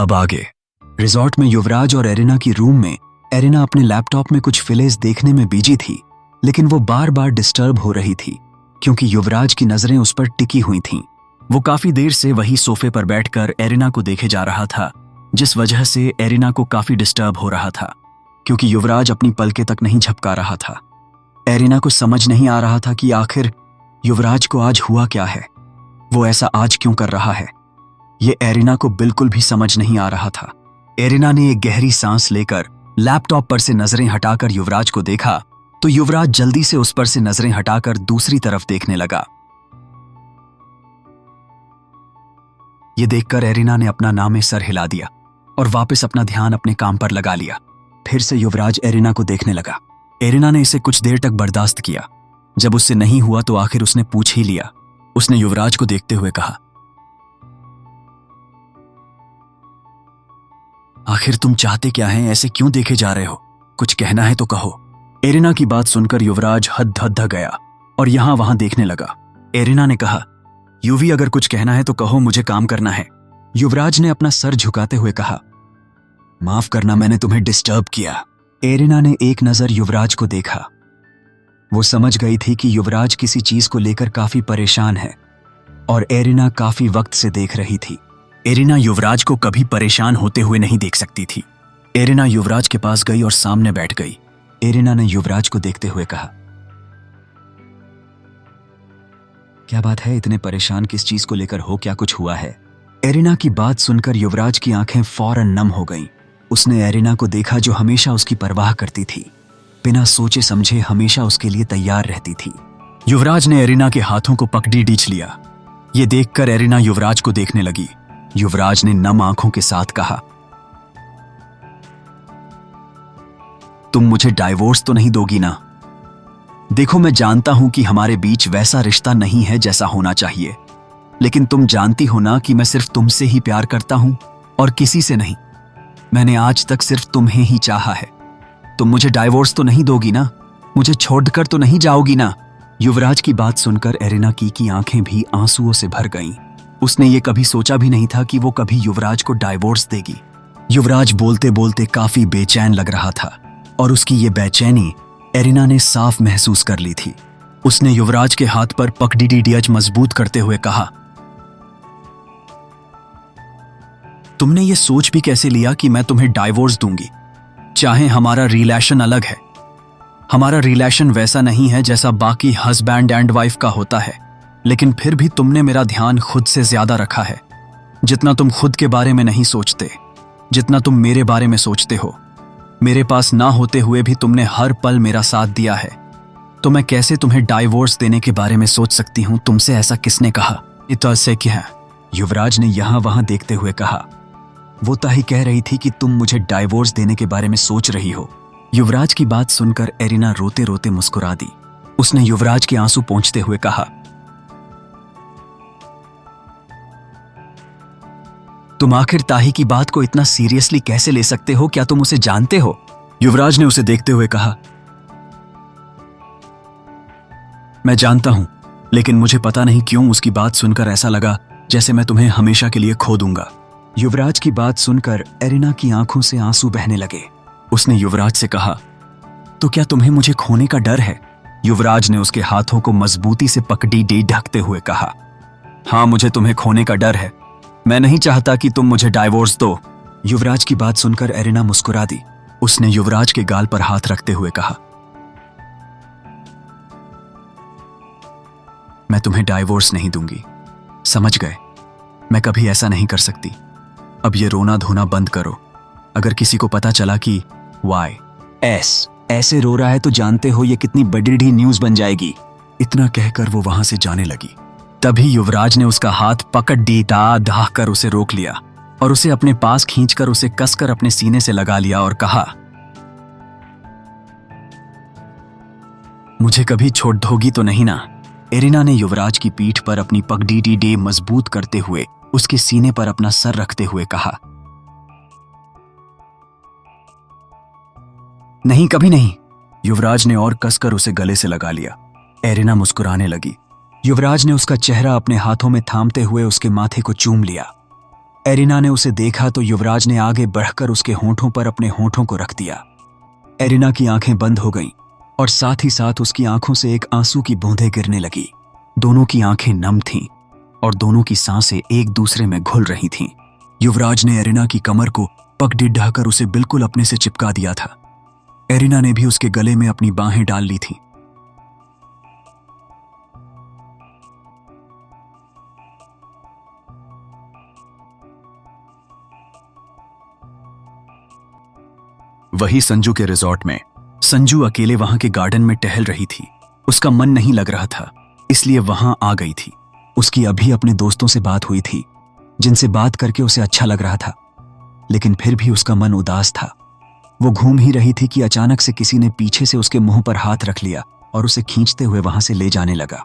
अब आगे। रिजॉर्ट में युवराज और एरिना की रूम में एरिना अपने लैपटॉप में कुछ फिलेज देखने में बिजी थी, लेकिन वो बार बार डिस्टर्ब हो रही थी क्योंकि युवराज की नजरें उस पर टिकी हुई थीं। वो काफी देर से वही सोफे पर बैठकर एरिना को देखे जा रहा था, जिस वजह से एरिना को काफी डिस्टर्ब हो रहा था क्योंकि युवराज अपनी पलकें तक नहीं झपका रहा था। एरिना को समझ नहीं आ रहा था कि आखिर युवराज को आज हुआ क्या है, वो ऐसा आज क्यों कर रहा है। ये एरिना को बिल्कुल भी समझ नहीं आ रहा था। एरिना ने एक गहरी सांस लेकर लैपटॉप पर से नजरें हटाकर युवराज को देखा तो युवराज जल्दी से उस पर से नजरें हटाकर दूसरी तरफ देखने लगा। ये देखकर एरिना ने अपना नाम में सर हिला दिया और वापस अपना ध्यान अपने काम पर लगा लिया। फिर से युवराज एरिना को देखने लगा। एरिना ने इसे कुछ देर तक बर्दाश्त किया। जब उससे नहीं हुआ तो आखिर उसने पूछ ही लिया। उसने युवराज को देखते हुए कहा, आखिर तुम चाहते क्या हैं? ऐसे क्यों देखे जा रहे हो? कुछ कहना है तो कहो। एरिना की बात सुनकर युवराज हद गया और यहां वहां देखने लगा। एरिना ने कहा, युवी अगर कुछ कहना है तो कहो, मुझे काम करना है। युवराज ने अपना सर झुकाते हुए कहा, माफ करना, मैंने तुम्हें डिस्टर्ब किया। एरिना ने एक नजर युवराज को देखा। वो समझ गई थी कि युवराज किसी चीज को लेकर काफी परेशान है और एरिना काफी वक्त से देख रही थी। एरिना युवराज को कभी परेशान होते हुए नहीं देख सकती थी। एरिना युवराज के पास गई और सामने बैठ गई। एरिना ने युवराज को देखते हुए कहा, क्या बात है? इतने परेशान किस चीज को लेकर हो? क्या कुछ हुआ है? एरिना की बात सुनकर युवराज की आंखें फौरन नम हो गईं। उसने एरिना को देखा जो हमेशा उसकी परवाह करती थी, बिना सोचे समझे हमेशा उसके लिए तैयार रहती थी। युवराज ने एरिना के हाथों को पकड़ी खींच लिया। ये देखकर एरिना युवराज को देखने लगी। युवराज ने नम आंखों के साथ कहा, तुम मुझे डाइवोर्स तो नहीं दोगी ना? देखो, मैं जानता हूं कि हमारे बीच वैसा रिश्ता नहीं है जैसा होना चाहिए, लेकिन तुम जानती हो ना कि मैं सिर्फ तुमसे ही प्यार करता हूं और किसी से नहीं। मैंने आज तक सिर्फ तुम्हें ही चाहा है। तुम मुझे डाइवोर्स तो नहीं दोगी ना? मुझे छोड़कर तो नहीं जाओगी ना? युवराज की बात सुनकर एरिना की आंखें भी आंसुओं से भर गईं। उसने ये कभी सोचा भी नहीं था कि वो कभी युवराज को डाइवोर्स देगी। युवराज बोलते बोलते काफी बेचैन लग रहा था और उसकी ये बेचैनी एरिना ने साफ महसूस कर ली थी। उसने युवराज के हाथ पर पकड़ी मजबूत करते हुए कहा, तुमने ये सोच भी कैसे लिया कि मैं तुम्हें डाइवोर्स दूंगी? चाहे हमारा रिलेशन अलग है, हमारा रिलेशन वैसा नहीं है जैसा बाकी हस्बैंड एंड वाइफ का होता है, लेकिन फिर भी तुमने मेरा ध्यान खुद से ज्यादा रखा है। जितना तुम खुद के बारे में नहीं सोचते, जितना तुम मेरे बारे में सोचते हो। मेरे पास ना होते हुए भी तुमने हर पल मेरा साथ दिया है, तो मैं कैसे तुम्हें डाइवोर्स देने के बारे में सोच सकती हूं? तुमसे ऐसा किसने कहा? ये तो ऐसे क्या है? युवराज ने यहां वहां देखते हुए कहा। वो ताही कह रही थी कि तुम मुझे डाइवोर्स देने के बारे में सोच रही हो। युवराज की बात सुनकर एरिना रोते रोते मुस्कुरा दी। उसने युवराज के आंसू पोंछते हुए कहा, तुम आखिर ताही की बात को इतना सीरियसली कैसे ले सकते हो? क्या तुम उसे जानते हो? युवराज ने उसे देखते हुए कहा, मैं जानता हूं, लेकिन मुझे पता नहीं क्यों उसकी बात सुनकर ऐसा लगा जैसे मैं तुम्हें हमेशा के लिए खो दूंगा। युवराज की बात सुनकर एरिना की आंखों से आंसू बहने लगे। उसने युवराज से कहा, तो क्या तुम्हें मुझे खोने का डर है? युवराज ने उसके हाथों को मजबूती से पकड़ी ढकते हुए कहा, हां, मुझे तुम्हें खोने का डर है। मैं नहीं चाहता कि तुम मुझे डाइवोर्स दो। युवराज की बात सुनकर एरिना मुस्कुरा दी। उसने युवराज के गाल पर हाथ रखते हुए कहा, मैं तुम्हें डाइवोर्स नहीं दूंगी, समझ गए? मैं कभी ऐसा नहीं कर सकती। अब ये रोना धोना बंद करो। अगर किसी को पता चला कि YS ऐसे रो रहा है तो जानते हो ये कितनी बड़ी न्यूज बन जाएगी। इतना कहकर वो वहां से जाने लगी। तभी युवराज ने उसका हाथ पकड़ ढा कर उसे रोक लिया और उसे अपने पास खींचकर उसे कसकर अपने सीने से लगा लिया और कहा, मुझे कभी छोड़ दोगी तो नहीं ना? एरिना ने युवराज की पीठ पर अपनी पगड़ी मजबूत करते हुए उसके सीने पर अपना सर रखते हुए कहा, नहीं, कभी नहीं। युवराज ने और कसकर उसे गले से लगा लिया। एरिना मुस्कुराने लगी। युवराज ने उसका चेहरा अपने हाथों में थामते हुए उसके माथे को चूम लिया। एरिना ने उसे देखा तो युवराज ने आगे बढ़कर उसके होंठों पर अपने होंठों को रख दिया। एरिना की आंखें बंद हो गईं और साथ ही साथ उसकी आंखों से एक आंसू की बूंदें गिरने लगी। दोनों की आंखें नम थीं और दोनों की सांसें एक दूसरे में घुल रही थीं। युवराज ने एरिना की कमर को पगडिड्ढा ढाकर उसे बिल्कुल अपने से चिपका दिया था। एरिना ने भी उसके गले में अपनी बाहें डाल ली थीं। वही संजू के रिजॉर्ट में संजू अकेले वहां के गार्डन में टहल रही थी। उसका मन नहीं लग रहा था, इसलिए वहां आ गई थी। उसकी अभी अपने दोस्तों से बात हुई थी, जिनसे बात करके उसे अच्छा लग रहा था, लेकिन फिर भी उसका मन उदास था। वो घूम ही रही थी कि अचानक से किसी ने पीछे से उसके मुंह पर हाथ रख लिया और उसे खींचते हुए वहां से ले जाने लगा।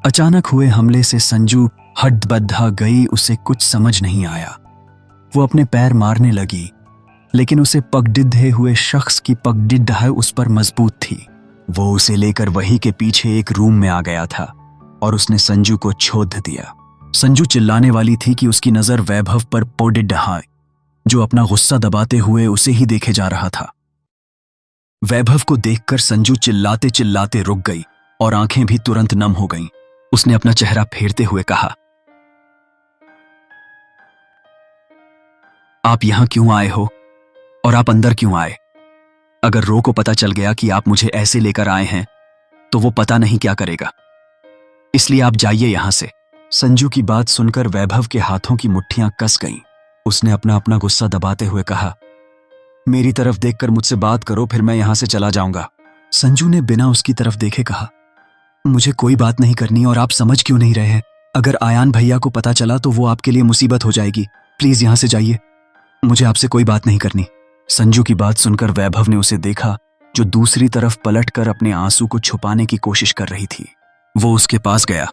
अचानक हुए हमले से संजू हड्डबड्ढा गई। उसे कुछ समझ नहीं आया। वो अपने पैर मारने लगी, लेकिन उसे पगडिड्ढे हुए शख्स की पगडिड्ढा उस पर मजबूत थी। वो उसे लेकर वही के पीछे एक रूम में आ गया था और उसने संजू को छोड़ दिया। संजू चिल्लाने वाली थी कि उसकी नजर वैभव पर पगडिड्ढा, जो अपना गुस्सा दबाते हुए उसे ही देखे जा रहा था। वैभव को देखकर संजू चिल्लाते चिल्लाते रुक गई और आंखें भी तुरंत नम हो गईं। उसने अपना चेहरा फेरते हुए कहा, आप यहां क्यों आए हो और आप अंदर क्यों आए? अगर रो को पता चल गया कि आप मुझे ऐसे लेकर आए हैं तो वो पता नहीं क्या करेगा, इसलिए आप जाइए यहां से। संजू की बात सुनकर वैभव के हाथों की मुट्ठियां कस गईं। उसने अपना गुस्सा दबाते हुए कहा, मेरी तरफ देखकर मुझसे बात करो, फिर मैं यहां से चला जाऊंगा। संजू ने बिना उसकी तरफ देखे कहा, मुझे कोई बात नहीं करनी और आप समझ क्यों नहीं रहे हैं? अगर आयान भैया को पता चला तो वो आपके लिए मुसीबत हो जाएगी। प्लीज यहां से जाइए, मुझे आपसे कोई बात नहीं करनी। संजू की बात सुनकर वैभव ने उसे देखा, जो दूसरी तरफ पलटकर अपने आंसू को छुपाने की कोशिश कर रही थी। वो उसके पास गया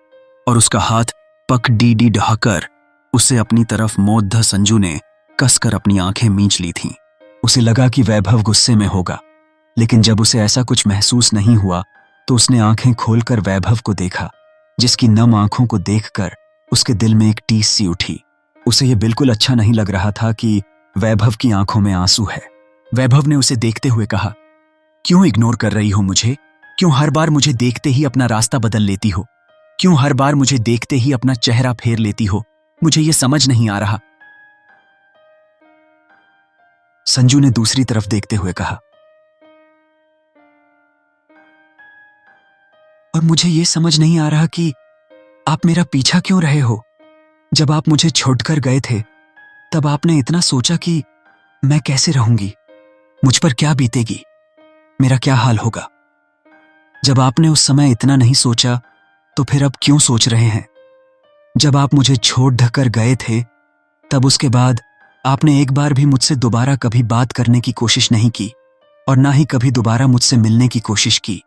और उसका हाथ पगडिड्ढा ढाकर उसे अपनी मोड़ मोड़ संजू ने कसकर अपनी आंखें मींच ली थीं। उसे लगा कि वैभव गुस्से में होगा, लेकिन जब उसे ऐसा कुछ महसूस नहीं हुआ तो उसने आंखें खोलकर वैभव को देखा, जिसकी नम आंखों को देखकर उसके दिल में एक टीस सी उठी। उसे यह बिल्कुल अच्छा नहीं लग रहा था कि वैभव की आंखों में आंसू है। वैभव ने उसे देखते हुए कहा, क्यों इग्नोर कर रही हो मुझे? क्यों हर बार मुझे देखते ही अपना रास्ता बदल लेती हो? क्यों हर बार मुझे देखते ही अपना चेहरा फेर लेती हो? मुझे यह समझ नहीं आ रहा। संजू ने दूसरी तरफ देखते हुए कहा, और मुझे यह समझ नहीं आ रहा कि आप मेरा पीछा क्यों रहे हो? जब आप मुझे छोड़कर गए थे तब आपने इतना सोचा कि मैं कैसे रहूंगी, मुझ पर क्या बीतेगी, मेरा क्या हाल होगा। जब आपने उस समय इतना नहीं सोचा तो फिर अब क्यों सोच रहे हैं? जब आप मुझे छोड़ ढकर गए थे तब उसके बाद आपने एक बार भी मुझसे दोबारा कभी बात करने की कोशिश नहीं की और ना ही कभी दोबारा मुझसे मिलने की कोशिश की।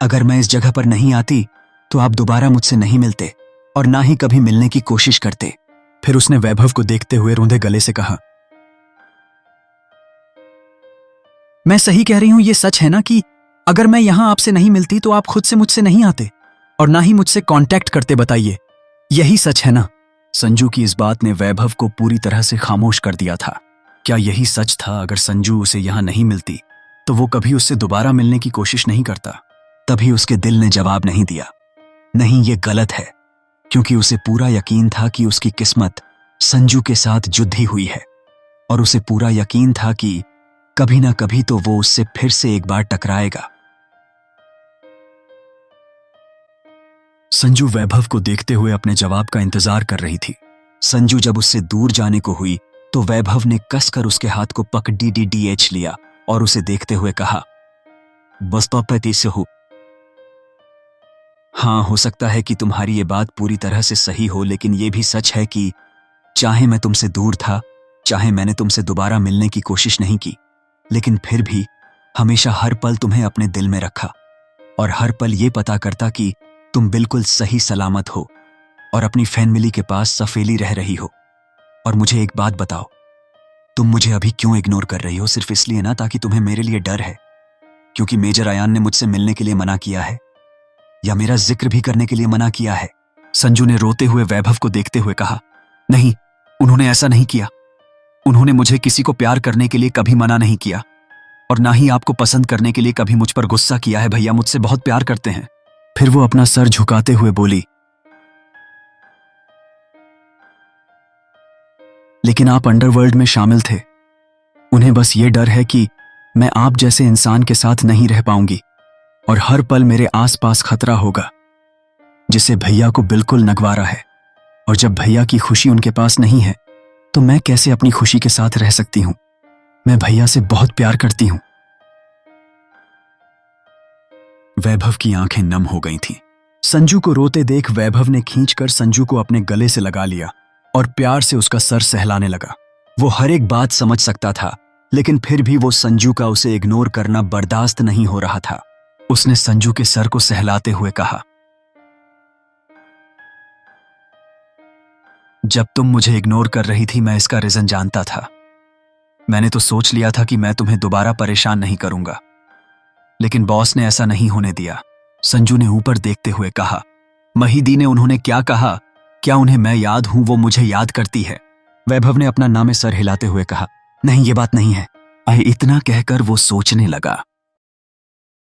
अगर मैं इस जगह पर नहीं आती तो आप दोबारा मुझसे नहीं मिलते और ना ही कभी मिलने की कोशिश करते। फिर उसने वैभव को देखते हुए रूंधे गले से कहा, मैं सही कह रही हूं, ये सच है ना कि अगर मैं यहां आपसे नहीं मिलती तो आप खुद से मुझसे नहीं आते और ना ही मुझसे कांटेक्ट करते? बताइए, यही सच है ना? संजू की इस बात ने वैभव को पूरी तरह से खामोश कर दिया था। क्या यही सच था? अगर संजू उसे यहां नहीं मिलती तो वो कभी उससे दोबारा मिलने की कोशिश नहीं करता। तभी उसके दिल ने जवाब नहीं दिया, नहीं, ये गलत है, क्योंकि उसे पूरा यकीन था कि उसकी किस्मत संजू के साथ जुड़ी हुई है और उसे पूरा यकीन था कि कभी ना कभी तो वो उससे फिर से एक बार टकराएगा। संजू वैभव को देखते हुए अपने जवाब का इंतजार कर रही थी। संजू जब उससे दूर जाने को हुई तो वैभव ने कसकर उसके हाथ को पगडिड्ढा लिया और उसे देखते हुए कहा, बस पति से हो। हाँ, हो सकता है कि तुम्हारी ये बात पूरी तरह से सही हो, लेकिन ये भी सच है कि चाहे मैं तुमसे दूर था, चाहे मैंने तुमसे दोबारा मिलने की कोशिश नहीं की, लेकिन फिर भी हमेशा हर पल तुम्हें अपने दिल में रखा और हर पल ये पता करता कि तुम बिल्कुल सही सलामत हो और अपनी फैमिली के पास सफेली रह रही हो। और मुझे एक बात बताओ, तुम मुझे अभी क्यों इग्नोर कर रही हो? सिर्फ इसलिए ना ताकि तुम्हें मेरे लिए डर है, क्योंकि मेजर अयान ने मुझसे मिलने के लिए मना किया है या मेरा जिक्र भी करने के लिए मना किया है? संजू ने रोते हुए वैभव को देखते हुए कहा, नहीं, उन्होंने ऐसा नहीं किया। उन्होंने मुझे किसी को प्यार करने के लिए कभी मना नहीं किया और ना ही आपको पसंद करने के लिए कभी मुझ पर गुस्सा किया है। भैया मुझसे बहुत प्यार करते हैं। फिर वो अपना सर झुकाते हुए बोली, लेकिन आप अंडरवर्ल्ड में शामिल थे। उन्हें बस ये डर है कि मैं आप जैसे इंसान के साथ नहीं रह पाऊंगी और हर पल मेरे आसपास खतरा होगा, जिसे भैया को बिल्कुल नगवारा है। और जब भैया की खुशी उनके पास नहीं है तो मैं कैसे अपनी खुशी के साथ रह सकती हूं। मैं भैया से बहुत प्यार करती हूं। वैभव की आंखें नम हो गई थीं। संजू को रोते देख वैभव ने खींचकर संजू को अपने गले से लगा लिया और प्यार से उसका सर सहलाने लगा। वो हर एक बात समझ सकता था, लेकिन फिर भी वो संजू का उसे इग्नोर करना बर्दाश्त नहीं हो रहा था। उसने संजू के सर को सहलाते हुए कहा, जब तुम मुझे इग्नोर कर रही थी मैं इसका रीजन जानता था। मैंने तो सोच लिया था कि मैं तुम्हें दोबारा परेशान नहीं करूंगा, लेकिन बॉस ने ऐसा नहीं होने दिया। संजू ने ऊपर देखते हुए कहा, महीदी ने उन्होंने क्या कहा? क्या उन्हें मैं याद हूं? वो मुझे याद करती है। वैभव ने अपना नामे सर हिलाते हुए कहा, नहीं, ये बात नहीं है। इतना कहकर वो सोचने लगा।